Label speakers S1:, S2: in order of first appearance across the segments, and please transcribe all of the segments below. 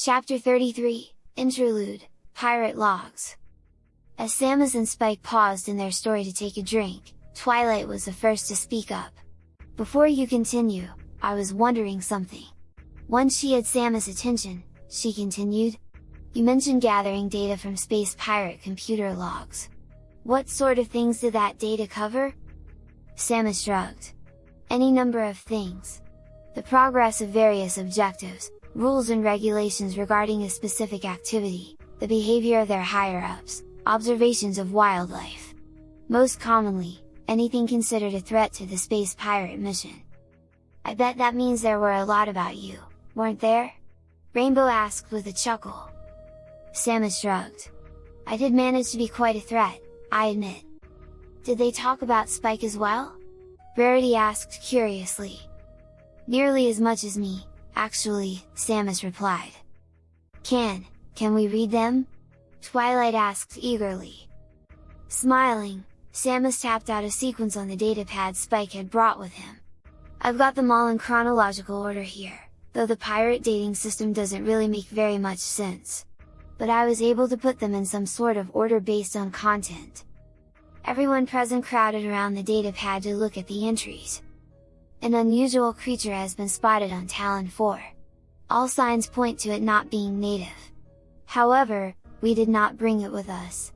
S1: Chapter 33, Interlude, Pirate Logs. As Samus and Spike paused in their story to take a drink, Twilight was the first to speak up. Before you continue, I was wondering something. Once she had Samus' attention, she continued. You mentioned gathering data from space pirate computer logs. What sort of things did that data cover? Samus shrugged. Any number of things. The progress of various objectives, rules and regulations regarding a specific activity, the behavior of their higher-ups, observations of wildlife. Most commonly, anything considered a threat to the space pirate mission. I bet that means there were a lot about you, weren't there? Rainbow asked with a chuckle. Samus shrugged. I did manage to be quite a threat, I admit. Did they talk about Spike as well? Rarity asked curiously. Nearly as much as me, actually, Samus replied. Can we read them? Twilight asked eagerly. Smiling, Samus tapped out a sequence on the datapad Spike had brought with him. I've got them all in chronological order here, though the pirate dating system doesn't really make very much sense. But I was able to put them in some sort of order based on content. Everyone present crowded around the datapad to look at the entries. An unusual creature has been spotted on Talon 4. All signs point to it not being native. However, we did not bring it with us.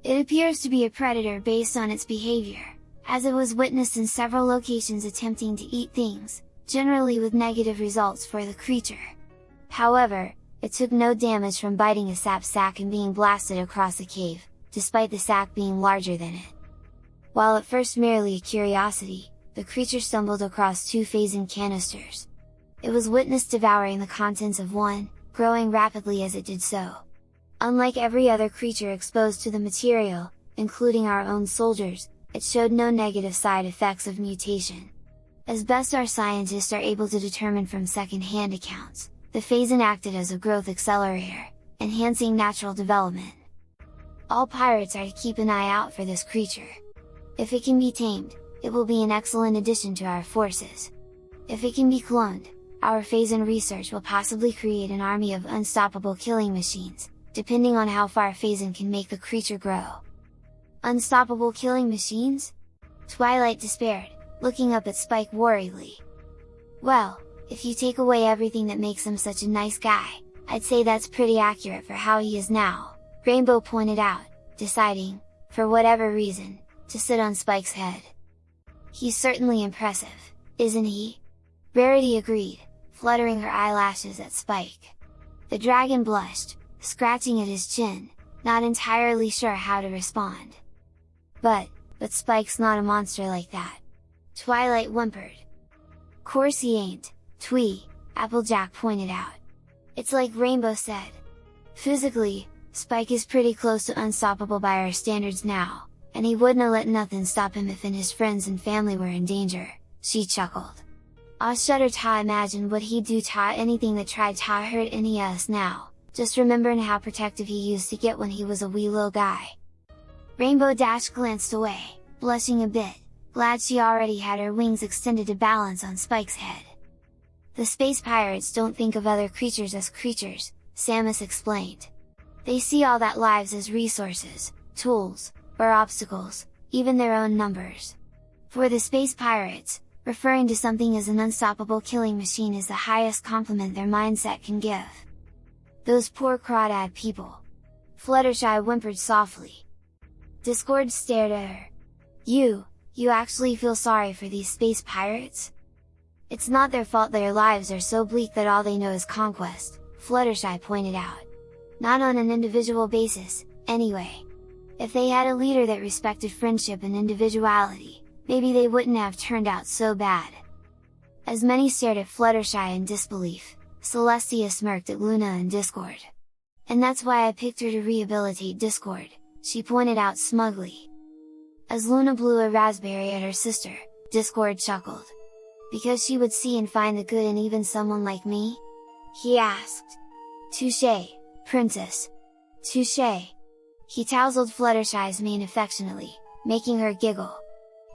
S1: It appears to be a predator based on its behavior, as it was witnessed in several locations attempting to eat things, generally with negative results for the creature. However, it took no damage from biting a sap sack and being blasted across the cave, despite the sack being larger than it. While at first merely a curiosity, the creature stumbled across 2 phase-in canisters. It was witnessed devouring the contents of one, growing rapidly as it did so. Unlike every other creature exposed to the material, including our own soldiers, it showed no negative side effects of mutation. As best our scientists are able to determine from second-hand accounts, the phase-in acted as a growth accelerator, enhancing natural development. All pirates are to keep an eye out for this creature. If it can be tamed, it will be an excellent addition to our forces. If it can be cloned, our phase-in research will possibly create an army of unstoppable killing machines, depending on how far phase-in can make the creature grow. Unstoppable killing machines? Twilight despaired, looking up at Spike worriedly. Well, if you take away everything that makes him such a nice guy, I'd say that's pretty accurate for how he is now, Rainbow pointed out, deciding, for whatever reason, to sit on Spike's head. He's certainly impressive, isn't he? Rarity agreed, fluttering her eyelashes at Spike. The dragon blushed, scratching at his chin, not entirely sure how to respond. But Spike's not a monster like that. Twilight whimpered. Course he ain't, Twee, Applejack pointed out. It's like Rainbow said. Physically, Spike is pretty close to unstoppable by our standards now, and he wouldn't have let nothing stop him if his friends and family were in danger, she chuckled. I shudder to imagine what he'd do to anything that tried to hurt any of us now, just remembering how protective he used to get when he was a wee little guy. Rainbow Dash glanced away, blushing a bit, glad she already had her wings extended to balance on Spike's head. The space pirates don't think of other creatures as creatures, Samus explained. They see all that lives as resources, tools, or obstacles, even their own numbers. For the space pirates, referring to something as an unstoppable killing machine is the highest compliment their mindset can give. Those poor crawdad people! Fluttershy whimpered softly. Discord stared at her. You actually feel sorry for these space pirates? It's not their fault their lives are so bleak that all they know is conquest, Fluttershy pointed out. Not on an individual basis, anyway. If they had a leader that respected friendship and individuality, maybe they wouldn't have turned out so bad. As many stared at Fluttershy in disbelief, Celestia smirked at Luna in Discord. And that's why I picked her to rehabilitate Discord, she pointed out smugly. As Luna blew a raspberry at her sister, Discord chuckled. Because she would see and find the good in even someone like me? He asked. Touché, princess. Touché. He tousled Fluttershy's mane affectionately, making her giggle.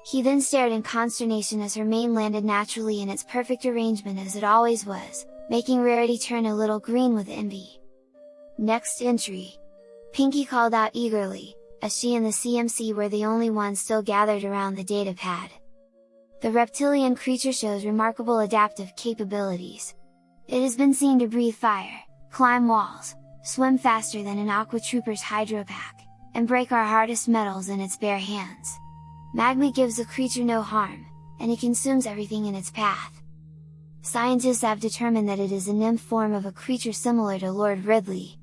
S1: He then stared in consternation as her mane landed naturally in its perfect arrangement as it always was, making Rarity turn a little green with envy. Next entry. Pinky called out eagerly, as she and the CMC were the only ones still gathered around the datapad. The reptilian creature shows remarkable adaptive capabilities. It has been seen to breathe fire, climb walls, swim faster than an Aqua Trooper's hydropack, and break our hardest metals in its bare hands. Magma gives the creature no harm, and it consumes everything in its path. Scientists have determined that it is a nymph form of a creature similar to Lord Ridley.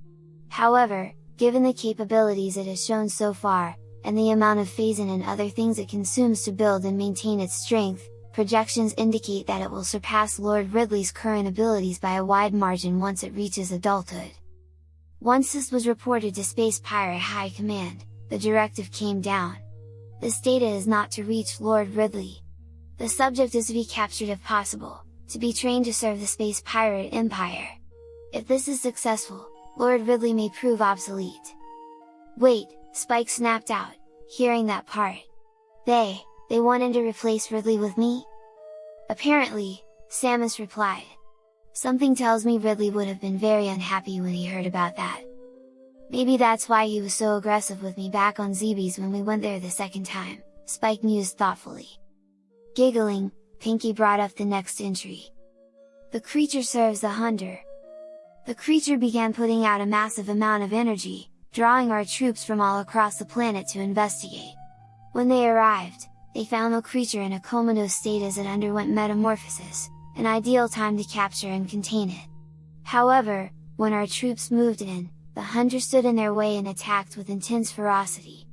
S1: However, given the capabilities it has shown so far, and the amount of phasin and other things it consumes to build and maintain its strength, projections indicate that it will surpass Lord Ridley's current abilities by a wide margin once it reaches adulthood. Once this was reported to Space Pirate High Command, the directive came down. This data is not to reach Lord Ridley. The subject is to be captured if possible, to be trained to serve the Space Pirate Empire. If this is successful, Lord Ridley may prove obsolete. Wait, Spike snapped out, hearing that part. They wanted to replace Ridley with me? Apparently, Samus replied. Something tells me Ridley would have been very unhappy when he heard about that. Maybe that's why he was so aggressive with me back on Zeebies when we went there the second time, Spike mused thoughtfully. Giggling, Pinky brought up the next entry. The creature serves the hunter. The creature began putting out a massive amount of energy, drawing our troops from all across the planet to investigate. When they arrived, they found the creature in a comatose state as it underwent metamorphosis, an ideal time to capture and contain it. However, when our troops moved in, the hunter stood in their way and attacked with intense ferocity.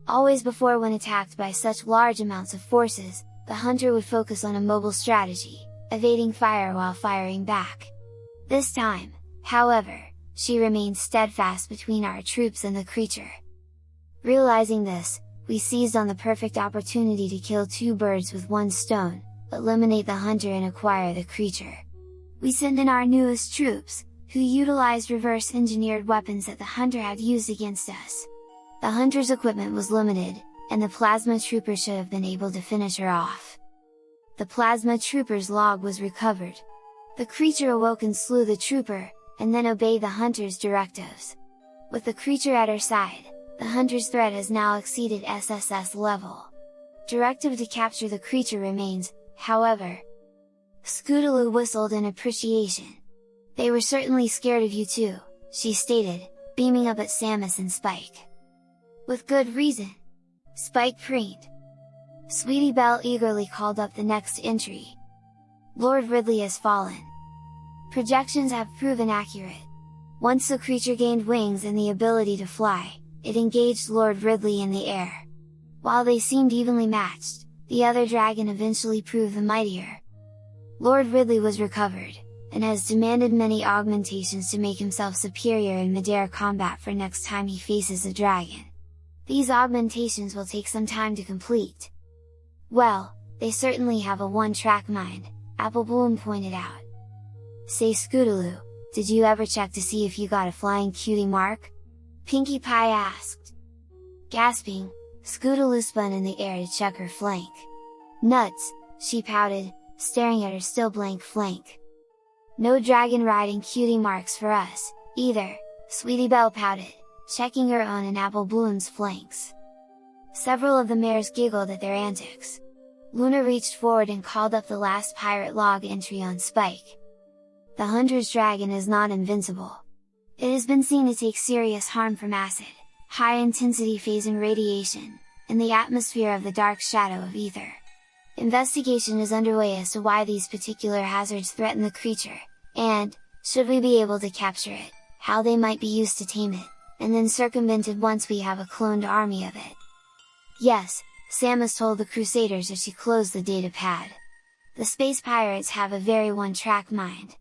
S1: Always before, when attacked by such large amounts of forces, the hunter would focus on a mobile strategy, evading fire while firing back. This time, however, she remained steadfast between our troops and the creature. Realizing this, we seized on the perfect opportunity to kill two birds with one stone, eliminate the hunter and acquire the creature. We sent in our newest troops, who utilized reverse-engineered weapons that the hunter had used against us. The hunter's equipment was limited, and the plasma trooper should have been able to finish her off. The plasma trooper's log was recovered. The creature awoke and slew the trooper, and then obeyed the hunter's directives. With the creature at her side, the hunter's threat has now exceeded SSS level. Directive to capture the creature remains, however. Scootaloo whistled in appreciation. They were certainly scared of you too, she stated, beaming up at Samus and Spike. With good reason! Spike preened. Sweetie Belle eagerly called up the next entry. Lord Ridley has fallen. Projections have proven accurate. Once the creature gained wings and the ability to fly, it engaged Lord Ridley in the air. While they seemed evenly matched, the other dragon eventually proved the mightier. Lord Ridley was recovered, and has demanded many augmentations to make himself superior in mid-air combat for next time he faces a dragon. These augmentations will take some time to complete. Well, they certainly have a one-track mind, Apple Bloom pointed out. Say Scootaloo, did you ever check to see if you got a flying cutie mark? Pinkie Pie asked. Gasping, Scootaloo spun in the air to check her flank. Nuts, she pouted, staring at her still blank flank. No dragon riding cutie marks for us, either, Sweetie Belle pouted, checking her own and Apple Bloom's flanks. Several of the mares giggled at their antics. Luna reached forward and called up the last pirate log entry on Spike. The hunter's dragon is not invincible. It has been seen to take serious harm from acid, high-intensity phase and radiation, in the atmosphere of the dark shadow of ether. Investigation is underway as to why these particular hazards threaten the creature, and, should we be able to capture it, how they might be used to tame it, and then circumvented once we have a cloned army of it. Yes, Samus told the Crusaders as she closed the data pad. The space pirates have a very one-track mind.